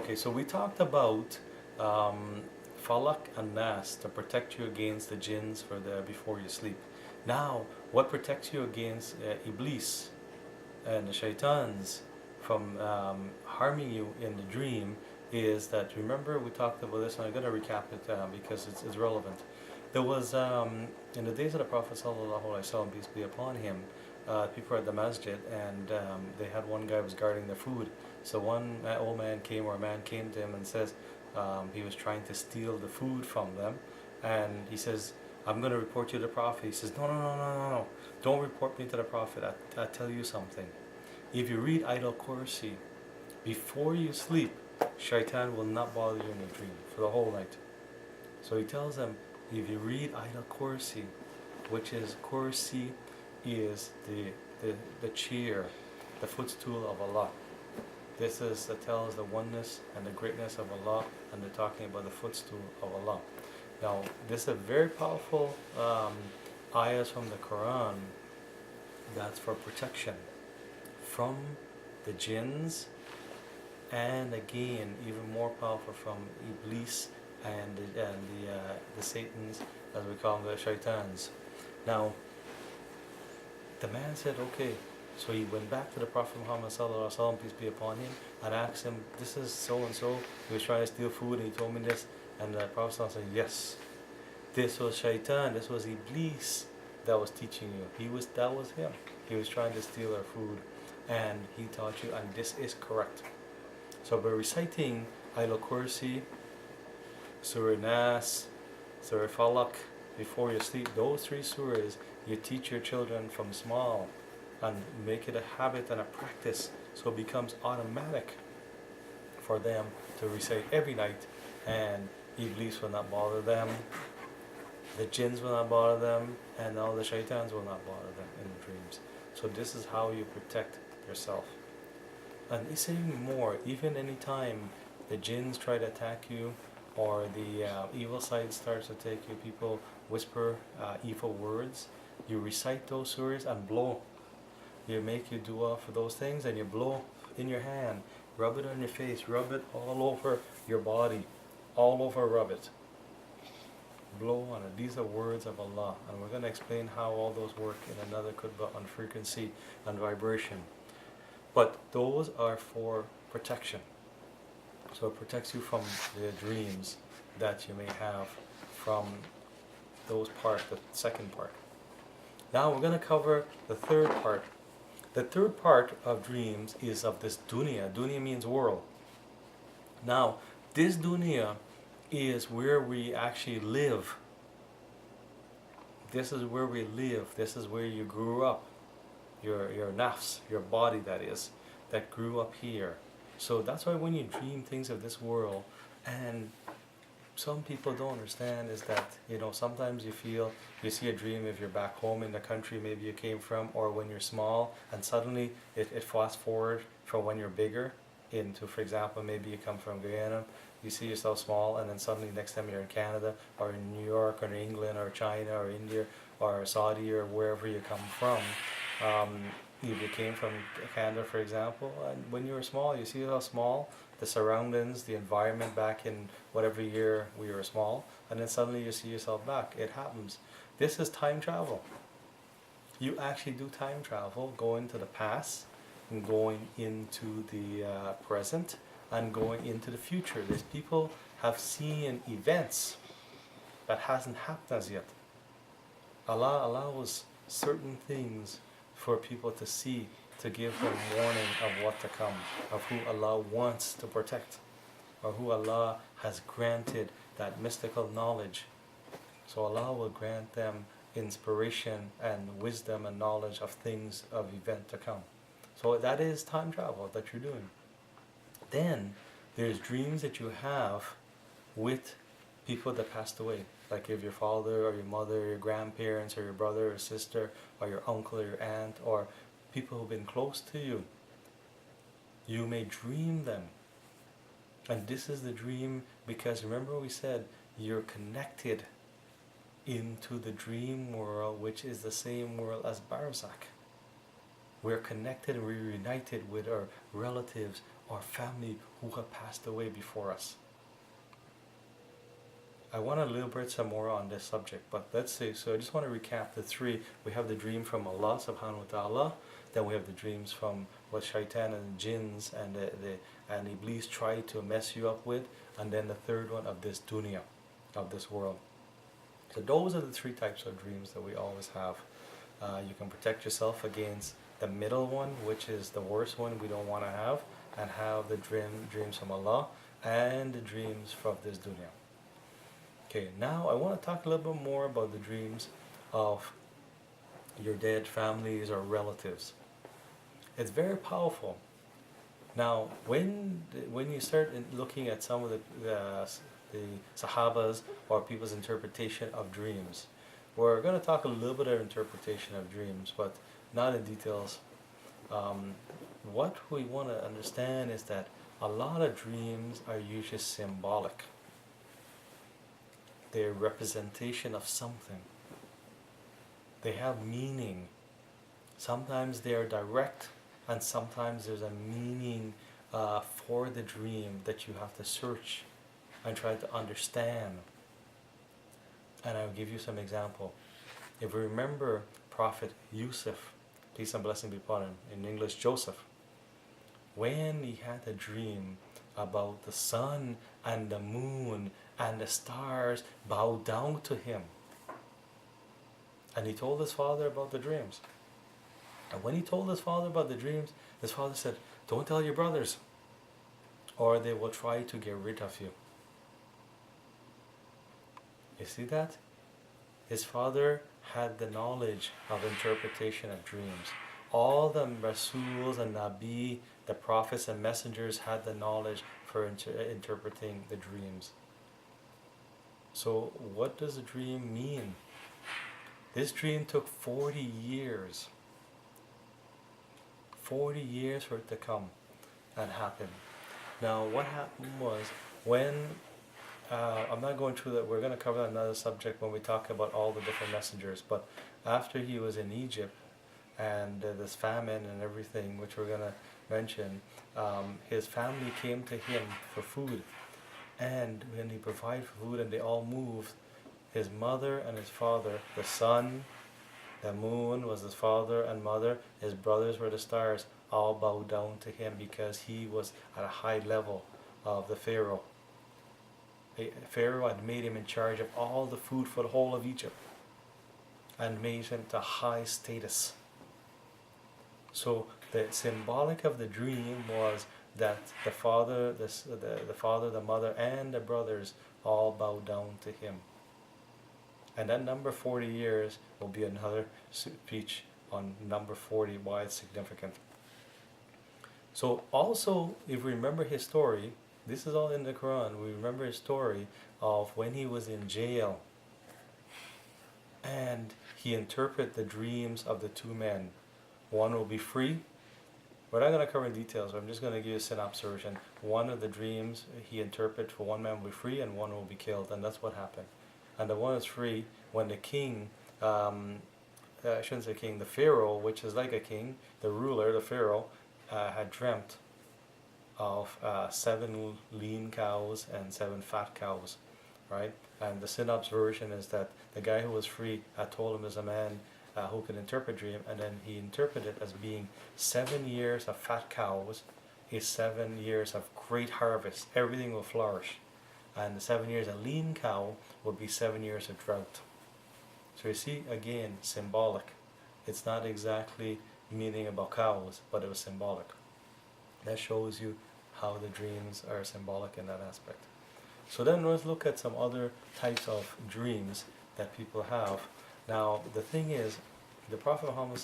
Okay, so we talked about Falak and Nas to protect you against the jinns for the before you sleep. Now, what protects you against Iblis and the shaitans from harming you in the dream is that, remember we talked about this, and I'm going to recap it because it's relevant. There was, in the days of the Prophet sallallahu alaihi wasallam, peace be upon him, people were at the masjid, and they had one guy was guarding the food. So one old man came, or a man came to him and says he was trying to steal the food from them, and he says, I'm going to report you to the Prophet. He says, no, no, no, no, no, no. Don't report me to the Prophet. I tell you something. If you read Ayatul Kursi before you sleep, shaitan will not bother you in your dream for the whole night. So he tells them, if you read Ayatul Kursi, which is Kursi is the chair, the footstool of Allah. This is that tells the oneness and the greatness of Allah, and they're talking about the footstool of Allah. Now, this is a very powerful ayahs from the Quran that's for protection from the jinns, and again, even more powerful from Iblis and the Satans, as we call them, the shaitans. Now, the man said, okay. So he went back to the Prophet Muhammad sallallahu alaihi wasallam, peace be upon him, and asked him, this is so and so. He was trying to steal food, and he told me this. And the Prophet sallallahu alaihi wasallam said, yes, this was shaitan, this was Iblis that was teaching you. That was him. He was trying to steal our food, and he taught you, and this is correct. So by reciting Ayatul Kursi, Surah Nas, Surah Falak, before you sleep, those three surahs, you teach your children from small, and make it a habit and a practice, so it becomes automatic for them to recite every night, and Iblis will not bother them, the jinns will not bother them, and all the shaitans will not bother them in the dreams. So this is how you protect yourself. And it's even more, even anytime the jinns try to attack you, or the evil side starts to take you, people whisper evil words, you recite those surahs and blow. You make your dua for those things, and you blow in your hand, rub it on your face, rub it all over your body, all over, rub it. Blow on it. These are words of Allah, and we're going to explain how all those work in another khutbah on frequency and vibration. But those are for protection. So it protects you from the dreams that you may have from those part, the second part. Now we're going to cover the third part. The third part of dreams is of this dunya. Dunya means world. Now, this dunya is where we actually live. This is where we live. This is where you grew up. Your nafs, your body that is, that grew up here. So that's why when you dream things of this world, and some people don't understand is that, sometimes you see a dream if you're back home in the country maybe you came from, or when you're small, and suddenly it fast forward from when you're bigger into, for example, maybe you come from Guyana, you see yourself small, and then suddenly next time you're in Canada, or in New York, or in England, or China, or India, or Saudi, or wherever you come from. If you came from Canada, for example, and when you were small, you see how small the surroundings, the environment back in whatever year we were small, and then suddenly you see yourself back. It happens. This is time travel. You actually do time travel, going to the past, and going into the present, and going into the future. These people have seen events that hasn't happened as yet. Allah allows certain things for people to see, to give them warning of what to come, of who Allah wants to protect, or who Allah has granted that mystical knowledge. So Allah will grant them inspiration and wisdom and knowledge of things, of event to come. So that is time travel that you're doing. Then there's dreams that you have with people that passed away, like if your father or your mother or your grandparents or your brother or sister or your uncle or your aunt or people who've been close to you. You may dream them. And this is the dream because remember we said you're connected into the dream world, which is the same world as Barzakh. We're connected and we're united with our relatives or family who have passed away before us. I want to elaborate some more on this subject, but let's say, so I just want to recap the three. We have the dream from Allah subhanahu wa ta'ala, then we have the dreams from what shaitan and jinns and and Iblis try to mess you up with, and then the third one of this dunya, of this world. So those are the three types of dreams that we always have. You can protect yourself against the middle one, which is the worst one we don't want to have the dreams from Allah and the dreams from this dunya. Okay, now I want to talk a little bit more about the dreams of your dead families or relatives. It's very powerful. Now, when you start looking at some of the Sahabas or people's interpretation of dreams, we're going to talk a little bit of interpretation of dreams, but not in details. What we want to understand is that a lot of dreams are usually symbolic. They're a representation of something. They have meaning. Sometimes they are direct, and sometimes there's a meaning for the dream that you have to search and try to understand. And I'll give you some example. If you remember Prophet Yusuf, peace and blessing be upon him, in English Joseph, when he had a dream about the sun and the moon and the stars bow down to him, and he told his father about the dreams. And when he told his father about the dreams, his father said, "Don't tell your brothers, or they will try to get rid of you." You see that? His father had the knowledge of interpretation of dreams. All the Rasuls and Nabi, the prophets and messengers, had the knowledge for interpreting the dreams. So what does a dream mean? This dream took 40 years. 40 years for it to come and happen. Now what happened was, when I'm not going through that, we're going to cover another subject when we talk about all the different messengers, but after he was in Egypt and this famine and everything, which we're going to mention, his family came to him for food, and when he provided food and they all moved, his mother and his father, the sun, the moon was his father and mother, his brothers were the stars, all bowed down to him because he was at a high level of the Pharaoh. Pharaoh had made him in charge of all the food for the whole of Egypt and made him to high status. So the symbolic of the dream was that the father, the mother, and the brothers all bowed down to him. And that number 40 years will be another speech on number 40, why it's significant. So also, if we remember his story, this is all in the Quran, we remember his story of when he was in jail and he interpreted the dreams of the two men. One will be free. We're not going to cover details, I'm just going to give you a synopsis version. One of the dreams he interpreted for one man will be free and one will be killed, and that's what happened. And the one is free when the king, I shouldn't say king, the Pharaoh, which is like a king, the ruler, the Pharaoh, had dreamt of 7 lean cows and 7 fat cows, right? And the synopsis version is that the guy who was free had told him there's a man who could interpret dream, and then he interpreted it as being 7 years of fat cows is 7 years of great harvest, everything will flourish. And the 7 years of lean cow would be 7 years of drought. So you see, again, symbolic. It's not exactly meaning about cows, but it was symbolic. That shows you how the dreams are symbolic in that aspect. So then let's look at some other types of dreams that people have. Now, the thing is, the Prophet Muhammad